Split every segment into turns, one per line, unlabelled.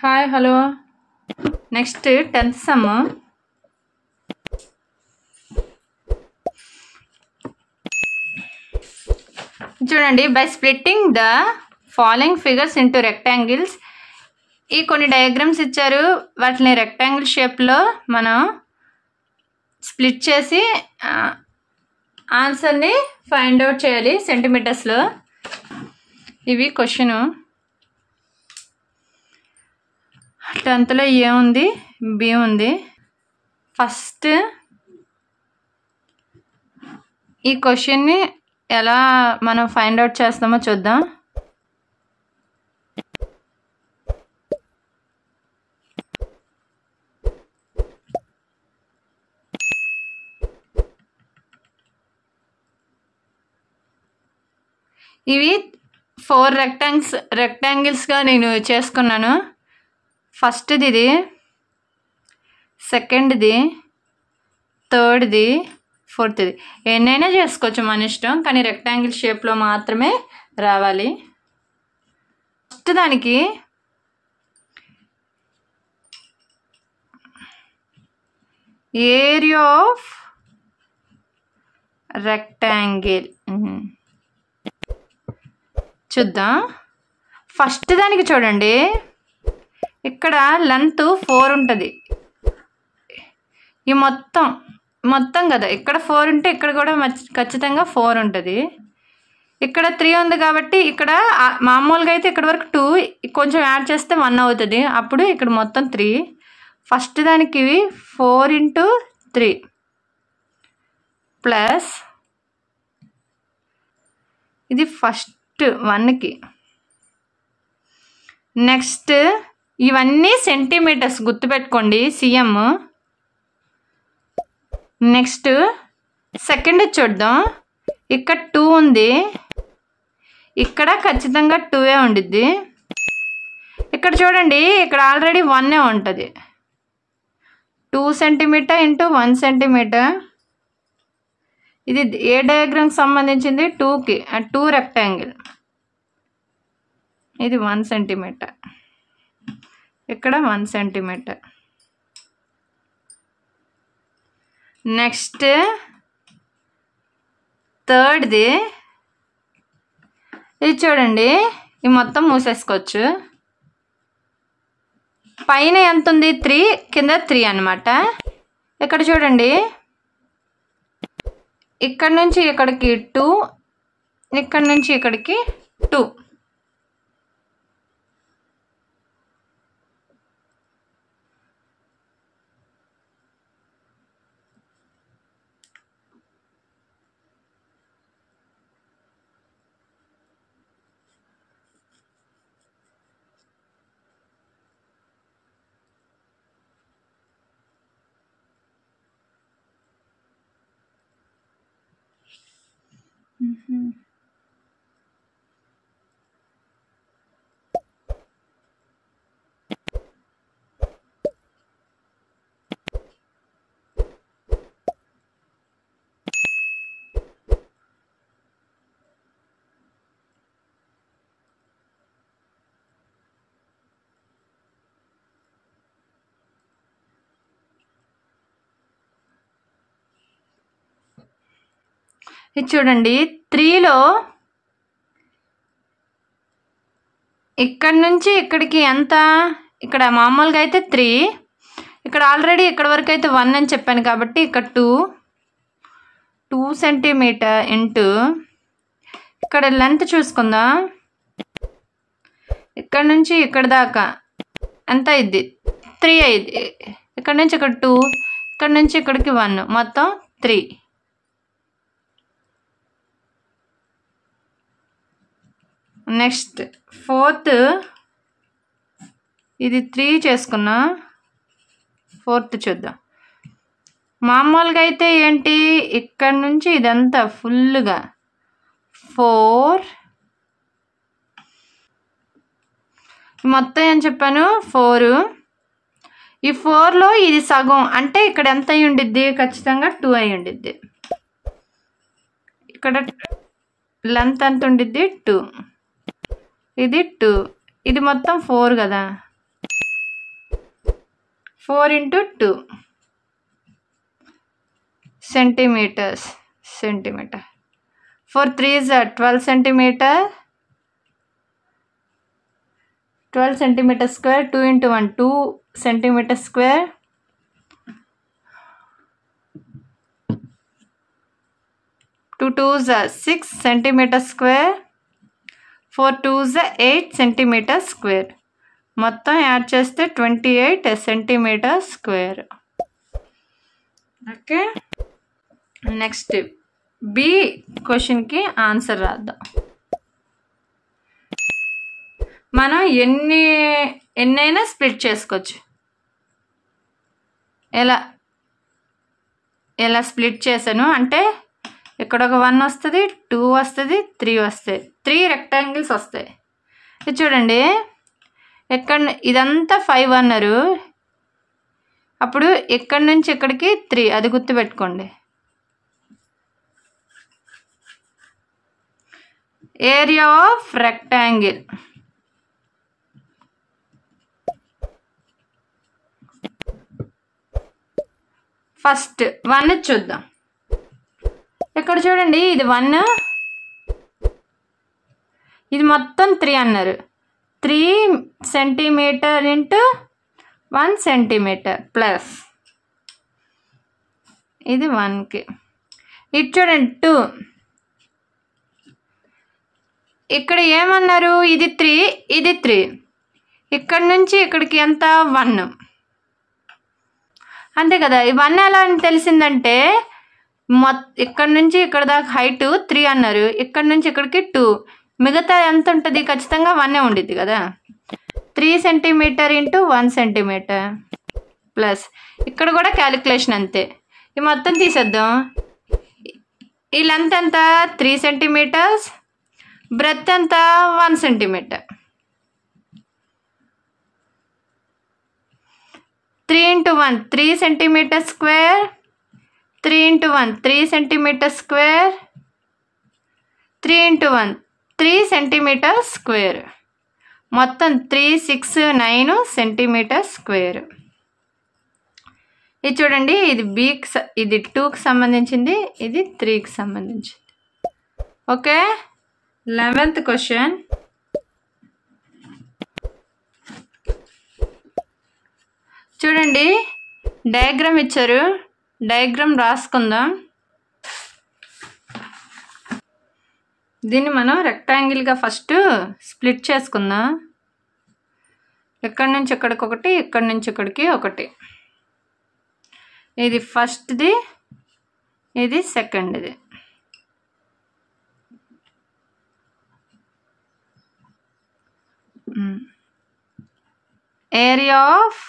Hi hello next 10th sum చూడండి. By splitting the following figures into rectangles, ఈ కొన్ని diagrams ఇచ్చారు, వాటిని రెక్టాంగిల్ షేప్లో మనం స్ప్లిట్ చేసి ఆన్సర్ని ఫైండ్ అవుట్ చేయాలి సెంటీమీటర్స్లో. ఇవి క్వశ్చను. 10th ఏ ఉంది, బి ఉంది. ఫస్ట్ ఈ క్వశ్చన్ని ఎలా మనం ఫైండ్ అవుట్ చేస్తామో చూద్దాం. ఇవి 4 రెక్టాంగిల్స్గా నేను చేసుకున్నాను. ఫస్ట్ది, ఇది సెకండ్ది, థర్డ్ది, ఫోర్త్ది. ఎన్నైనా చేసుకోవచ్చు మన ఇష్టం, కానీ రెక్టాంగిల్ షేప్లో మాత్రమే రావాలి. ఫస్ట్ దానికి ఏరియా ఆఫ్ రెక్టాంగిల్ చూద్దాం. ఫస్ట్ దానికి చూడండి, ఇక్కడ లెంత్ 4 ఉంటుంది. ఈ మొత్తం కదా, ఇక్కడ 4 ఉంటే ఇక్కడ కూడా ఖచ్చితంగా 4 ఉంటుంది. ఇక్కడ 3 ఉంది కాబట్టి ఇక్కడ మామూలుగా అయితే ఇక్కడ వరకు 2, కొంచెం యాడ్ చేస్తే 1 అవుతుంది. అప్పుడు ఇక్కడ మొత్తం 3. ఫస్ట్ దానికి 4 × 3 ప్లస్ ఇది ఫస్ట్ 1కి. నెక్స్ట్ ఇవన్నీ సెంటీమీటర్స్ గుర్తుపెట్టుకోండి, సిఎం. నెక్స్ట్ సెకండ్ చూద్దాం. ఇక్కడ 2 ఉంది, ఇక్కడ ఖచ్చితంగా 2 ఉండిద్ది. ఇక్కడ చూడండి, ఇక్కడ ఆల్రెడీ 1 ఉంటుంది. 2 సెంటీమీటర్ × 1 సెంటీమీటర్. ఇది ఏ డయాగ్రామ్కి సంబంధించింది? 2కి. 2 రెక్టాంగిల్. ఇది 1 సెంటీమీటర్, ఇక్కడ 1 సెంటీమీటర్. నెక్స్ట్ థర్డ్ది, ఇది చూడండి, ఇది మొత్తం మూసేసుకోవచ్చు. పైన ఎంత ఉంది? 3, కింద 3 అన్నమాట. ఇక్కడ చూడండి, ఇక్కడ నుంచి ఇక్కడికి 2, ఇక్కడ నుంచి ఇక్కడికి 2. ఇది చూడండి, 3లో ఇక్కడ నుంచి ఇక్కడికి ఎంత? ఇక్కడ మామూలుగా అయితే 3, ఇక్కడ ఆల్రెడీ ఇక్కడ వరకు అయితే 1 అని చెప్పాను కాబట్టి ఇక్కడ 2 సెంటీమీటర్ ఇంటూ ఇక్కడ లెంత్ చూసుకుందాం. ఇక్కడ నుంచి ఇక్కడ దాకా ఎంత అయింది? 3 అయింది. ఇక్కడ నుంచి ఇక్కడ 2, ఇక్కడ నుంచి ఇక్కడికి 1, మొత్తం 3. నెక్స్ట్ ఫోర్త్, ఇది 3 చేసుకున్నా. ఫోర్త్ చూద్దాం. మామూలుగా అయితే ఏంటి, ఇక్కడ నుంచి ఇదంతా ఫుల్గా 4, మొత్తం ఏం చెప్పాను? 4. ఈ 4లో ఇది సగం, అంటే ఇక్కడ ఎంత అయి ఉండిద్ది? ఖచ్చితంగా 2 అయి ఉండిద్ది. ఇక్కడ లెంత్ ఎంత ఉండిద్ది? 2. ఇది 2, ఇది మొత్తం 4 కదా. 4 into 2 centimeters. 4 3s are 12 centimeter. 12 centimeter square. 2 into 1 2 centimeter square. 2 2s are 6 centimeter square. 4 2s are 8 centimeter square. మొత్తం యాడ్ చేస్తే 28 centimetre square. Okay, next B క్వశ్చన్కి ఆన్సర్ రాద్దాం. మనం ఎన్నైనా స్ప్లిట్ చేసుకోవచ్చు. ఎలా స్ప్లిట్ చేశాను అంటే ఇక్కడ ఒక 1 వస్తుంది, 2 వస్తుంది, 3 వస్తాయి. 3 రెక్టాంగిల్స్ వస్తాయి. ఇది చూడండి, ఇదంతా 5 అన్నారు. అప్పుడు ఇక్కడి నుంచి ఇక్కడికి 3, అది గుర్తుపెట్టుకోండి. ఏరియా ఆఫ్ రెక్టాంగిల్ ఫస్ట్ 1 చూద్దాం. ఇక్కడ చూడండి, ఇది 1, ఇది మొత్తం 3 అన్నారు. 3 సెంటీమీటర్ ఇంటూ 1 సెంటీమీటర్ ప్లస్ ఇది 1కి. ఇది చూడండి 2. ఇక్కడ ఏమన్నారు, ఇది 3, ఇది 3. ఇక్కడ నుంచి ఇక్కడికి ఎంత 1, అంతే కదా. ఈ 1 ఎలా అని తెలిసిందంటే ఇక్కడ నుంచి ఇక్కడ దాకా హైట్ 3 అన్నారు, ఇక్కడ నుంచి ఇక్కడికి 2, మిగతా ఎంత ఉంటుంది, ఖచ్చితంగా 1 ఉండిద్ది కదా. 3 సెంటీమీటర్ ఇంటూ 1 సెంటీమీటర్ ప్లస్ ఇక్కడ కూడా క్యాలిక్యులేషన్ అంతే. ఈ మొత్తం తీసేద్దాం. ఈ లెంత్ ఎంత 3 సెంటీమీటర్స్, బ్రెత్ ఎంత 1 centimetre. 3 into 1 3 centimeter square. 3 into 1 3 centimeter square. 3 into 1 3 centimeter square. మొత్తం 3 6 9 సెంటీమీటర్ స్క్వేర్. ఇది చూడండి, ఇది ఇది 2కి సంబంధించింది, ఇది 3కి సంబంధించింది. Okay, 11th question. చూడండి, డయాగ్రామ్ ఇచ్చారు, డయాగ్రామ్ రాసుకుందాం. దీన్ని మనం రెక్టాంగిల్గా ఫస్ట్ స్ప్లిట్ చేసుకుందాం. ఇక్కడి నుంచి ఇక్కడికి ఒకటి, ఇక్కడి నుంచి ఇక్కడికి ఒకటి. ఇది ఫస్ట్ది, ఇది సెకండ్ది. ఏరియా ఆఫ్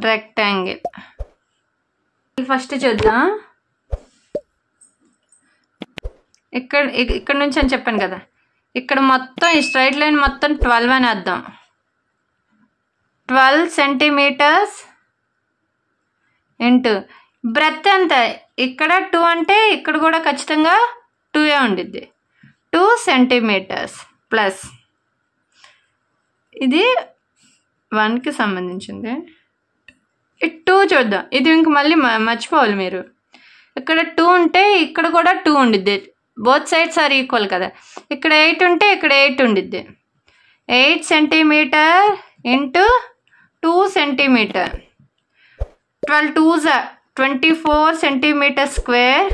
రెక్టాంగిల్ ఫస్ట్ చూద్దాం. ఇక్కడ నుంచి అని చెప్పాను కదా, ఇక్కడ మొత్తం ఈ స్ట్రైట్ లైన్ మొత్తం 12 అని అర్థం. 12 సెంటీమీటర్స్ ఇంటూ బ్రెత్ ఎంత, ఇక్కడ 2 అంటే ఇక్కడ కూడా ఖచ్చితంగా 2 ఉండిద్ది. 2 సెంటీమీటర్స్ ప్లస్ ఇది 1కి సంబంధించింది. 2 చూద్దాం, ఇది ఇంక మళ్ళీ మర్చిపోవాలి మీరు. ఇక్కడ 2 ఉంటే ఇక్కడ కూడా 2 ఉండిద్ది, బోత్ సైడ్స్ ఆర్ ఈక్వల్ కదా. ఇక్కడ 8 ఉంటే ఇక్కడ 8 ఉండిద్ది. 8 centimetre into 2 centimetre. 12 2s 24 centimetre square.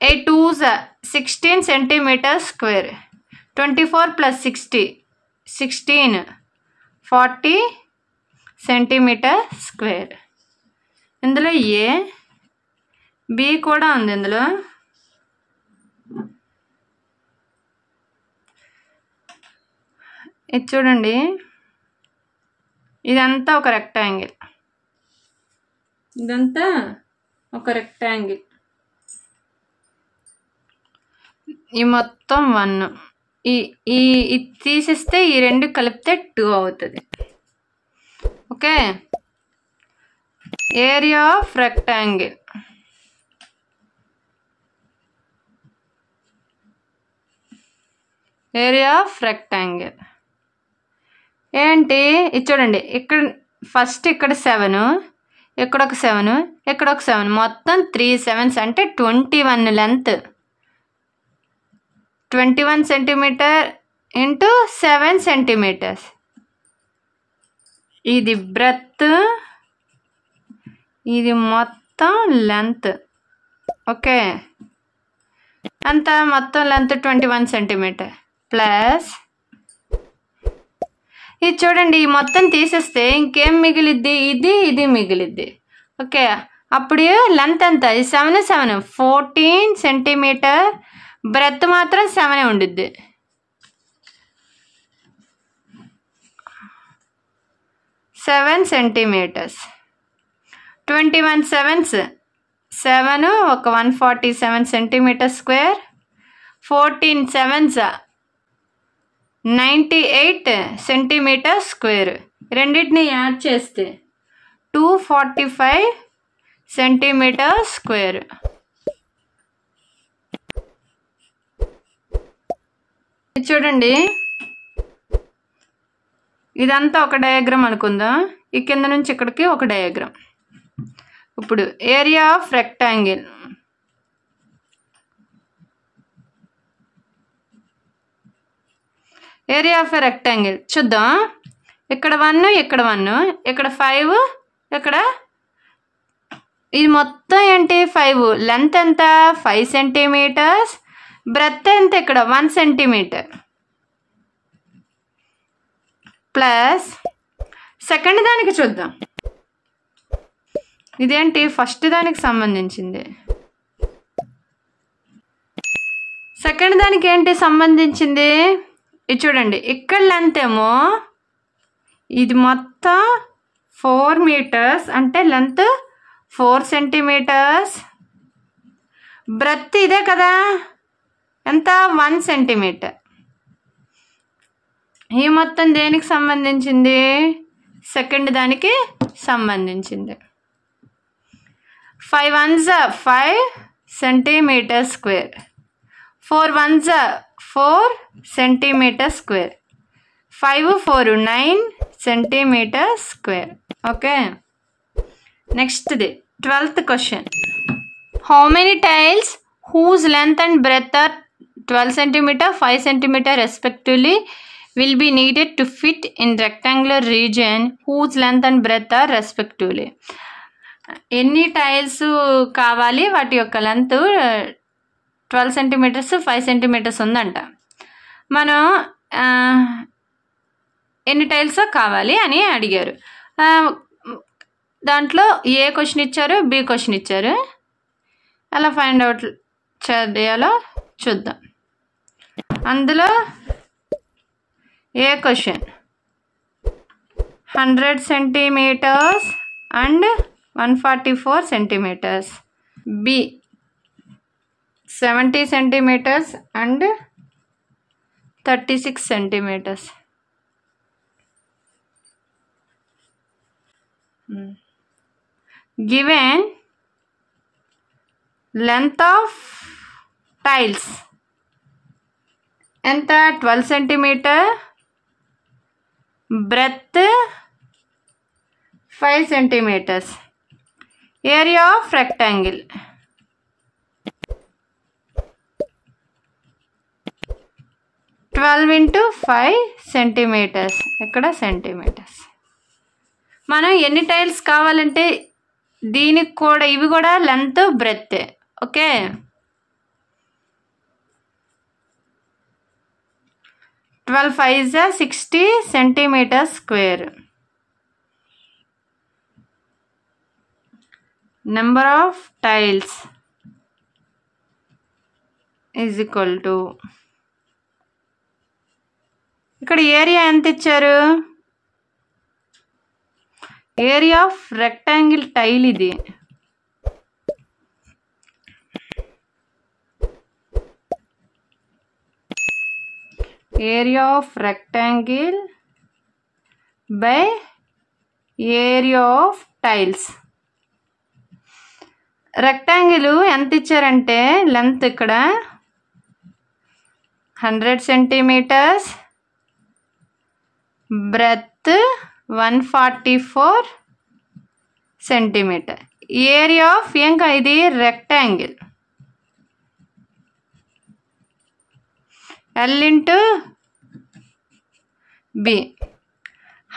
8 2s 16 centimetre square. 24 plus 60 16 40 centimetre square. ఇందులో ఏ బి కూడా ఉంది. ఇందులో ఇది చూడండి, ఇదంతా ఒక రెక్టాంగిల్, ఇదంతా ఒక రెక్టాంగిల్. ఈ మొత్తం 1, ఇది తీసేస్తే ఈ 2 కలిపితే 2 అవుతుంది. Okay, area of rectangle area of rectangle ఏంటి ఇది చూడండి, ఇక్కడ ఫస్ట్ ఇక్కడ 7, ఇక్కడ ఒక 7, ఇక్కడ ఒక 7, మొత్తం 3 7s అంటే 21 లెంత్. 21 centimetre into 7 centimetres. ఇది బ్రెత్, ఇది మొత్తం లెంత్. ఓకే, అంతా మొత్తం లెంత్ 21 సెంటీమీటర్ ప్లస్ ఇది చూడండి, ఈ మొత్తం తీసేస్తే ఇంకేం మిగిలిద్ది? ఇది మిగిలిద్ది. ఓకే, అప్పుడు లెంత్ ఎంత? 7 7 14 సెంటీమీటర్, బ్రెత్ మాత్రం 7 ఉండిద్ది. 7 సెంటీమీటర్స్. 21 7s 7 ఒక 147 centimetre square. 14 7s 98 centimetre square. రెండింటిని యాడ్ చేస్తే 245 సెంటీమీటర్ స్క్వేర్. చూడండి, ఇదంతా ఒక డయాగ్రామ్ అనుకుందాం. ఈ కింద నుంచి ఇక్కడికి ఒక డయాగ్రామ్. ఇప్పుడు area of rectangle. Area of a rectangle చూద్దాం. ఇక్కడ 1, ఇక్కడ 1, ఇక్కడ 5, ఇక్కడ ఇది మొత్తం ఏంటి? 5. లెంత్ ఎంత? 5 సెంటీమీటర్స్. బ్రెత్ ఎంత? ఇక్కడ 1 సెంటీమీటర్. ప్లస్ సెకండ్ దానికి చూద్దాం. ఇదేంటి? ఫస్ట్ దానికి సంబంధించింది. సెకండ్ దానికి ఏంటి సంబంధించింది? ఇది చూడండి, ఇక్కడ లెంత్ ఏమో ఇది మొత్తం 4 మీటర్స్ అంటే లెంత్ 4 సెంటీమీటర్స్. బ్రెత్ ఇదే కదా, ఎంత? 1 సెంటీమీటర్. ఈ మొత్తం దేనికి సంబంధించింది? సెకండ్ దానికి సంబంధించింది. 5 1s 5 centimetre square. 4 1s 4 centimetre square. 5 4 9 centimetre square. Okay, నెక్స్ట్ది 12th question. How many tiles whose length and breadth are 12 centimeter 5 centimeter respectively will be needed to fit in rectangular region whose length and breadth are respectively. ఎన్ని tiles కావాలి, వాటి యొక్క length 12 centimetres 5 centimetres ఉందంట. మనం ఎన్ని tiles కావాలి అని అడిగారు. దాంట్లో ఏ క్వశ్చన్ ఇచ్చారు, బి క్వశ్చన్ ఇచ్చారు. ఎలా ఫైండ్ అవుట్ చేయాలో చూద్దాం. అందులో A question 100 centimetres and 144 centimetres. B 70 centimetres and 36 centimetres. Given length of tiles ఎంత? 12 centimetre, breadth 5 centimetres. Area of rectangle 12 into 5 centimetres. ఇక్కడ సెంటీమీటర్స్. మనం ఎన్ని టైల్స్ కావాలంటే దీనికి కూడా ఇవి కూడా length breadth. Okay, 12 5s 60 centimetre square. Number of tiles is equal to, ఇక్కడ ఏరియా ఎంత ఇచ్చారు? ఏరియా ఆఫ్ రెక్టాంగిల్ టైల్ ఇది. Area of rectangle by area of tiles. Rectangle ఎంత ఇచ్చారంటే లెంత్ ఇక్కడ 100 centimetres, breadth 144 centimetre. Area of ఇది rectangle L into B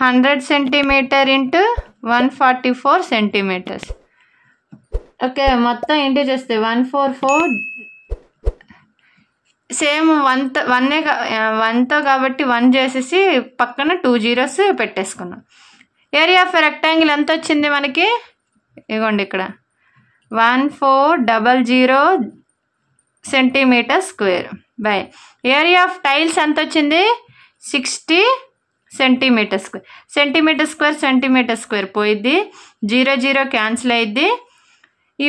100 centimeter into 144 centimeters. Okay, మొత్తం ఏంటి చేస్తే 144 సేమ్ 1తో కాబట్టి 1 చేసేసి పక్కన 2 zeros పెట్టేసుకున్నాం. ఏరియా ఆఫ్ రెక్టాంగిల్ ఎంత వచ్చింది మనకి? ఇగోండి ఇక్కడ 1400 centimetre square by area of tiles ఎంత వచ్చింది? 60 సెంటీమీటర్ స్క్వేర్. సెంటీమీటర్ స్క్వేర్ పోయిద్ది, 0 0 క్యాన్సిల్ అయ్యిద్ది. ఈ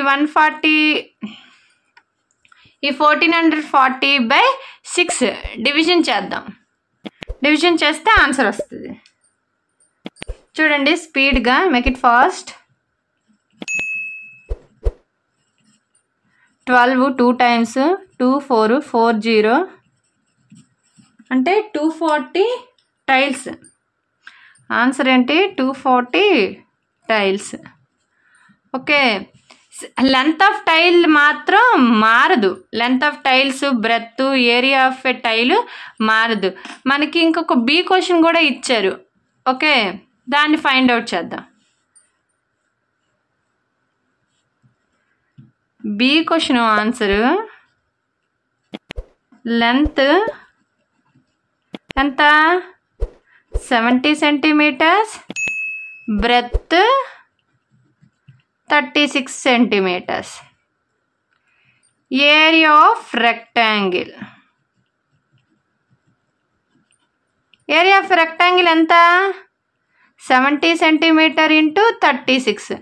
1440/6 డివిజన్ చేద్దాం. డివిజన్ చేస్తే ఆన్సర్ వస్తుంది. చూడండి స్పీడ్గా, మేక్ ఇట్ ఫాస్ట్. 12 2 times 2 4 40 అంటే 240 టైల్స్. ఆన్సర్ ఏంటి? 240 tiles. Okay, length of tile మాత్రం మారదు. Length of tiles, breadth, area of a tile మారదు. మనకి ఇంకొక బి క్వశ్చన్ కూడా ఇచ్చారు. ఓకే, దాన్ని ఫైండ్ అవుట్ చేద్దాం. బి క్వశ్చన్ ఆన్సర్ లెంత్ ఎంత? 70 centimetres, breadth 36 centimetres. Area of rectangle ఎంత? 70 centimetre into 36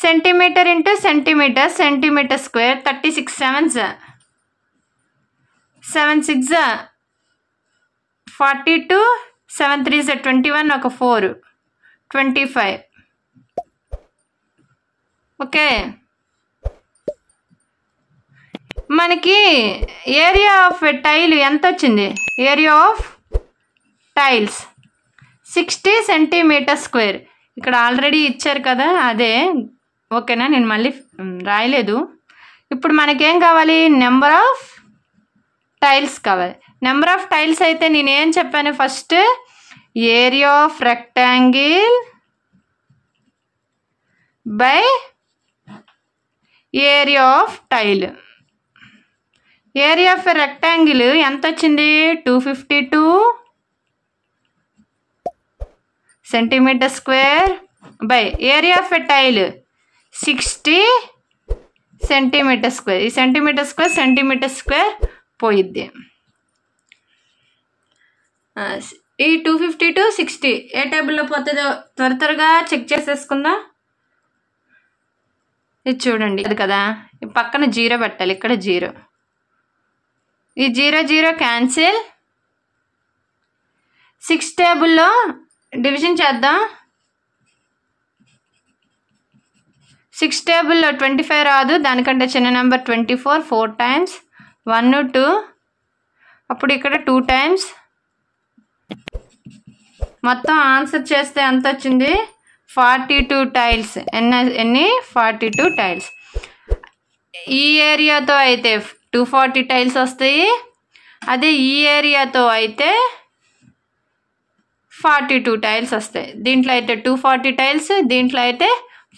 centimetre into centimetre square. 36 7s 7 6 42 7 3 21 ఒక 4 25. ఓకే, మనకి ఏరియా ఆఫ్ టైల్ ఎంత వచ్చింది? Area of tiles 60 centimetre square. ఇక్కడ ఆల్రెడీ ఇచ్చారు కదా, అదే. ఓకేనా, నేను మళ్ళీ రాయలేదు. ఇప్పుడు మనకేం కావాలి? నెంబర్ ఆఫ్ టైల్స్ కావాలి. నెంబర్ ఆఫ్ టైల్స్ అయితే నేనేం చెప్పాను? First area of rectangle by area of tile. Area of rectangle ఎంత వచ్చింది? 252 centimetre square by area of tile 60 centimetre square. ఈ సెంటీమీటర్ స్క్వేర్ పోయిద్ది. ఈ 252 60 ఏ టేబుల్లో పోతుందో త్వరగా చెక్ చేసేసుకుందాం. ఇది చూడండి, అది కదా, పక్కన 0 పెట్టాలి. ఇక్కడ 0, ఈ 0 0 క్యాన్సిల్. 6 టేబుల్లో డివిజన్ చేద్దాం. 6 టేబుల్లో 25 రాదు, దానికంటే చిన్న నెంబర్ 24 4 times 1 2. అప్పుడు ఇక్కడ 2 times. మొత్తం ఆన్సర్ చేస్తే ఎంత వచ్చింది? 42 టైల్స్. ఎన్ని? 42 టైల్స్. ఈ ఏరియాతో అయితే 240 టైల్స్ వస్తాయి. అదే ఈ ఏరియాతో అయితే 42 టైల్స్ వస్తాయి. దీంట్లో అయితే 240 టైల్స్, దీంట్లో అయితే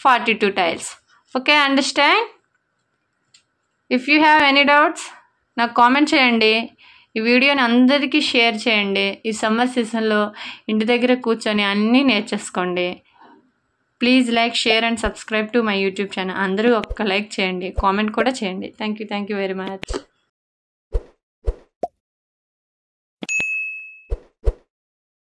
42 tiles. Okay, understand? If you have any doubts నాకు కామెంట్ చేయండి. ఈ వీడియోని అందరికీ షేర్ చేయండి. ఈ సమ్మర్ సీజన్లో ఇంటి దగ్గర కూర్చొని అన్నీ నేర్చేసుకోండి. Please like, share and subscribe to my YouTube channel. అందరూ ఒక్క లైక్ చేయండి, కామెంట్ కూడా చేయండి. Thank you very much.